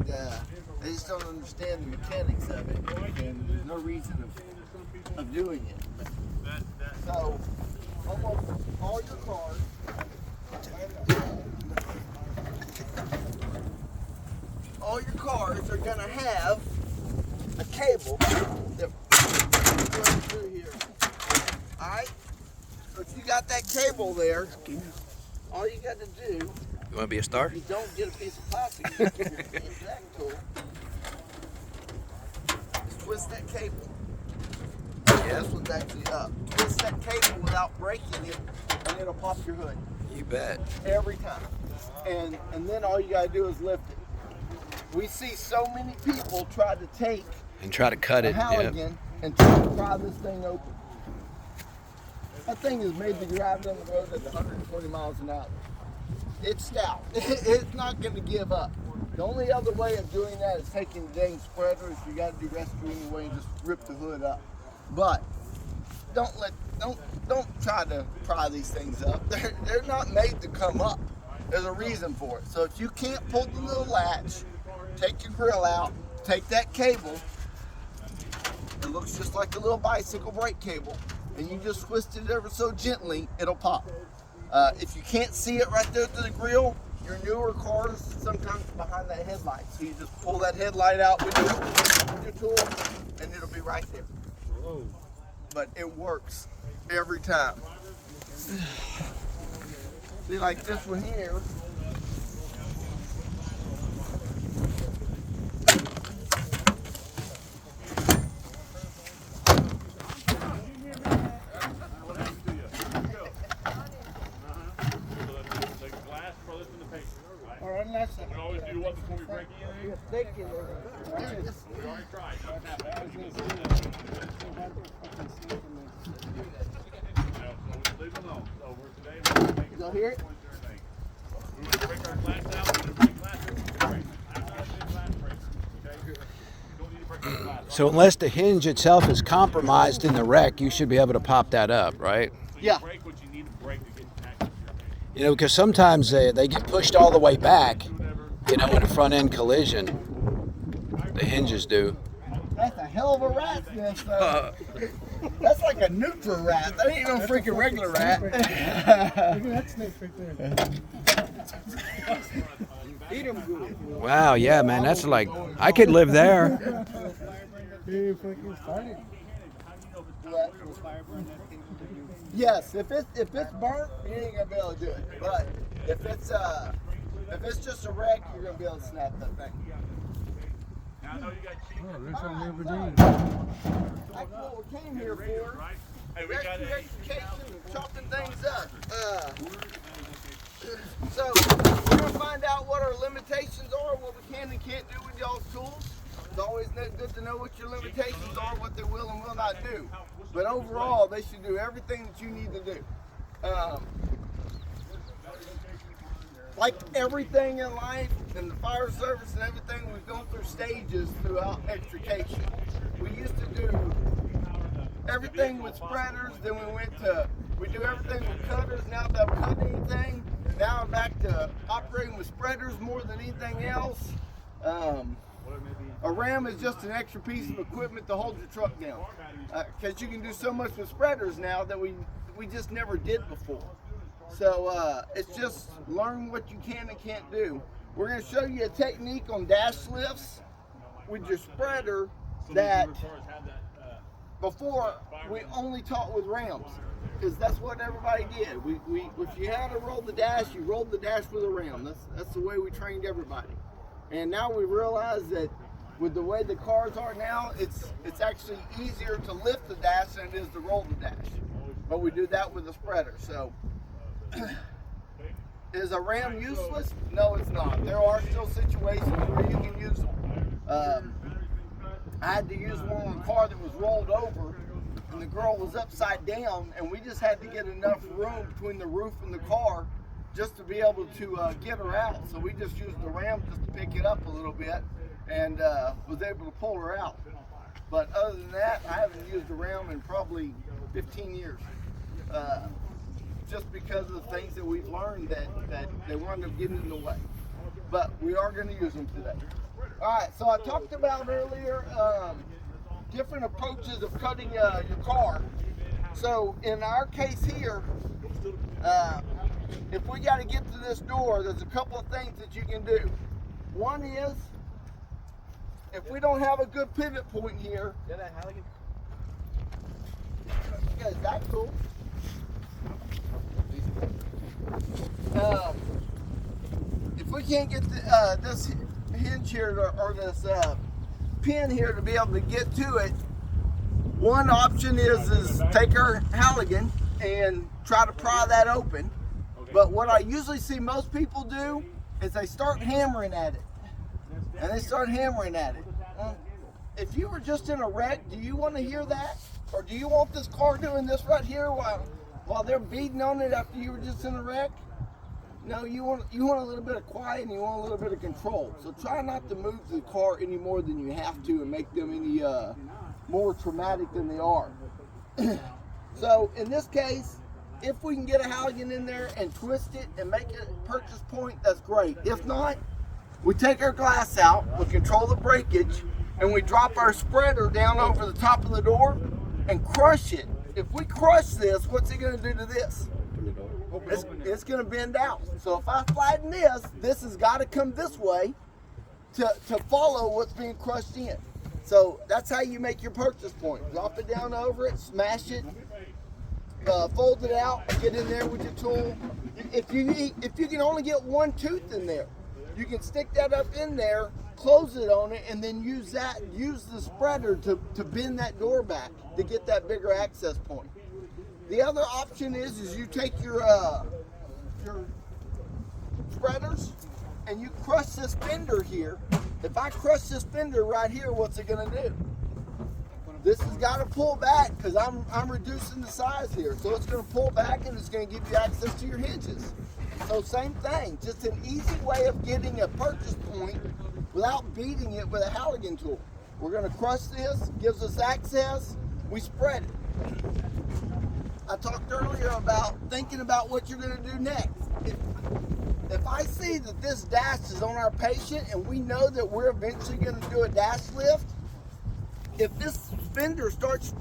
They just don't understand the mechanics of it, and there's no reason of doing it. So, almost all your cars, are going to have a cable that runs through here. Alright? So if you got that cable there, all you got to do, You want to be a star? you don't get a piece of plastic, you get a jack tool, just twist that cable. Yeah, this one's actually up. Twist that cable without breaking it, and it'll pop your hood. You bet. Every time. And then all you gotta do is lift it. We see so many people try to take And try to cut a it. Halligan and try to pry this thing open. That thing is made to drive down the road at 120 miles an hour. It's stout. It's not going to give up. The only other way of doing that is taking the dang spreader. If you got to do rescue anyway, and just rip the hood up. But don't try to pry these things up. They're not made to come up. There's a reason for it. So if you can't pull the little latch, take your grill out, take that cable. It looks just like a little bicycle brake cable, and you just twist it ever so gently, it'll pop. If you can't see it right there through the grill, your newer cars sometimes behind that headlight. So you just pull that headlight out with your tool, and it'll be right there. Whoa. But it works every time. See, like this one here. We always do what before we break in. Thank you. We already tried. Leave it alone. So today we're Y'all hear it? We want to break our glass out. We're going to break glass. After our glass breaks. Okay? You don't need to break our glass. So unless the hinge itself is compromised in the wreck, you should be able to pop that up, right? So Yeah. break what you need to break to get access to your hand. You know, because sometimes they get pushed all the way back, you know, in a front end collision. The hinges do. That's a hell of a rat's nest, though. That's like a neutral rat. That ain't no freaking regular rat. Look at that snake right there. Eat him good. Wow, yeah, man, that's like, I could live there. He fucking started. Yes, if it's burnt, you ain't gonna be able to do it. But if it's just a wreck, you're gonna be able to snap that thing. Now I know you got cheap. Oh, that's on Aberdeen. That's what we came here for. Right? Hey, we got a. Extracation and chopping things up. So we're gonna find out what our limitations are, what we can and can't do with y'all's tools. It's always good to know what your limitations are, what they will and will not do. But overall, they should do everything that you need to do. Like everything in life, and the fire service and everything, we've gone through stages throughout extrication. We used to do everything with spreaders, then we do everything with cutters. Now that I've cut anything, now I'm back to operating with spreaders more than anything else. A ram is just an extra piece of equipment to hold your truck down. Because you can do so much with spreaders now that we just never did before. So it's just learn what you can and can't do. We're going to show you a technique on dash lifts with your spreader that before we only taught with rams, because that's what everybody did. If you had to roll the dash, you rolled the dash with a ram. That's the way we trained everybody. And now we realize that with the way the cars are now, it's actually easier to lift the dash than it is to roll the dash. But we do that with a spreader. So is a ram useless? No, it's not. There are still situations where you can use them. I had to use one on a car that was rolled over, and the girl was upside down, and we just had to get enough room between the roof and the car just to be able to get her out. So we just used the ram just to pick it up a little bit, and was able to pull her out. But other than that, I haven't used a ram in probably 15 years. Just because of the things that we've learned that they wound up getting in the way. But we are going to use them today. Alright, so I talked about earlier different approaches of cutting your car. So in our case here, if we got to get to this door, there's a couple of things that you can do. One is, if we don't have a good pivot point here, is that cool? If we can't get this hinge here or this pin here to be able to get to it, one option is take our Halligan and try to pry that open. But what I usually see most people do is they start hammering at it. And they start hammering at it. If you were just in a wreck, do you want to hear that? Or do you want this car doing this right here while they're beating on it after you were just in a wreck? No, you want a little bit of quiet and you want a little bit of control. So try not to move the car any more than you have to and make them any more traumatic than they are. So in this case, if we can get a Halligan in there and twist it and make it a purchase point, that's great. If not, we take our glass out, we control the breakage, and we drop our spreader down over the top of the door and crush it. If we crush this, what's it going to do to this? It's going to bend out. So if I flatten this has got to come this way to follow what's being crushed in. So that's how you make your purchase point. Drop it down over it, smash it, fold it out, get in there with your tool. If you can only get one tooth in there, you can stick that up in there, close it on it, and then use the spreader to bend that door back to get that bigger access point. The other option is you take your spreaders and you crush this fender here. If I crush this fender right here, what's it gonna do? This has got to pull back because I'm reducing the size here. So it's going to pull back and it's going to give you access to your hinges. So same thing, just an easy way of getting a purchase point without beating it with a Halligan tool. We're going to crush this, gives us access, we spread it. I talked earlier about thinking about what you're going to do next. If I see that this dash is on our patient and we know that we're eventually going to do a dash lift, if this fender starts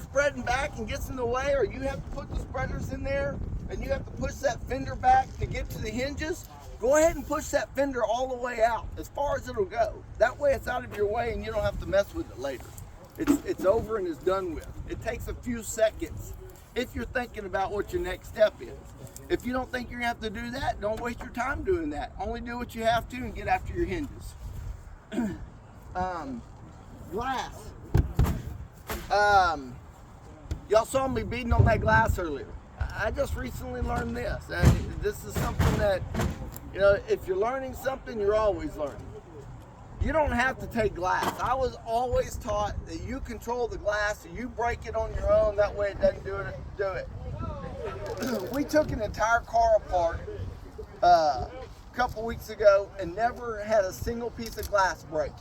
spreading back and gets in the way, or you have to put the spreaders in there and you have to push that fender back to get to the hinges, go ahead and push that fender all the way out, as far as it'll go. That way it's out of your way and you don't have to mess with it later. It's over and it's done with. It takes a few seconds if you're thinking about what your next step is. If you don't think you're gonna have to do that, don't waste your time doing that. Only do what you have to and get after your hinges. Glass. Y'all saw me beating on that glass earlier. I just recently learned this. This is something that, you know, if you're learning something, you're always learning. You don't have to take glass. I was always taught that you control the glass and you break it on your own, that way it doesn't do it. We took an entire car apart a couple weeks ago and never had a single piece of glass break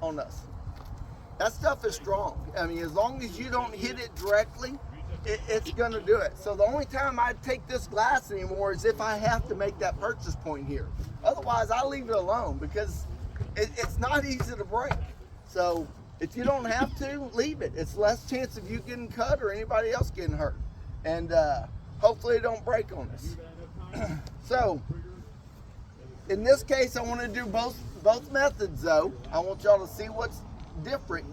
on us. That stuff is strong. I mean, as long as you don't hit it directly, it's gonna do it. So the only time I take this glass anymore is if I have to make that purchase point here. Otherwise, I leave it alone because it's not easy to break. So if you don't have to, leave it. It's less chance of you getting cut or anybody else getting hurt. And hopefully it don't break on us. So in this case, I want to do both methods though. I want y'all to see what's different.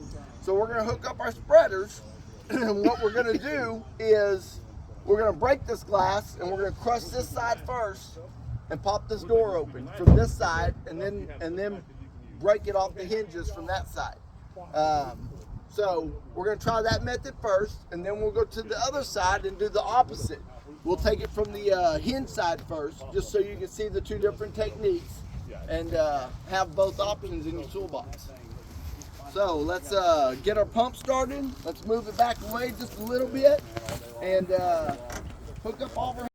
So we're going to hook up our spreaders, and what we're going to do is we're going to break this glass and we're going to crush this side first and pop this door open from this side, and then break it off the hinges from that side. So we're going to try that method first, and then we'll go to the other side and do the opposite. We'll take it from the hinge side first, just so you can see the two different techniques and have both options in your toolbox. So let's get our pump started. Let's move it back away just a little bit and hook up all of our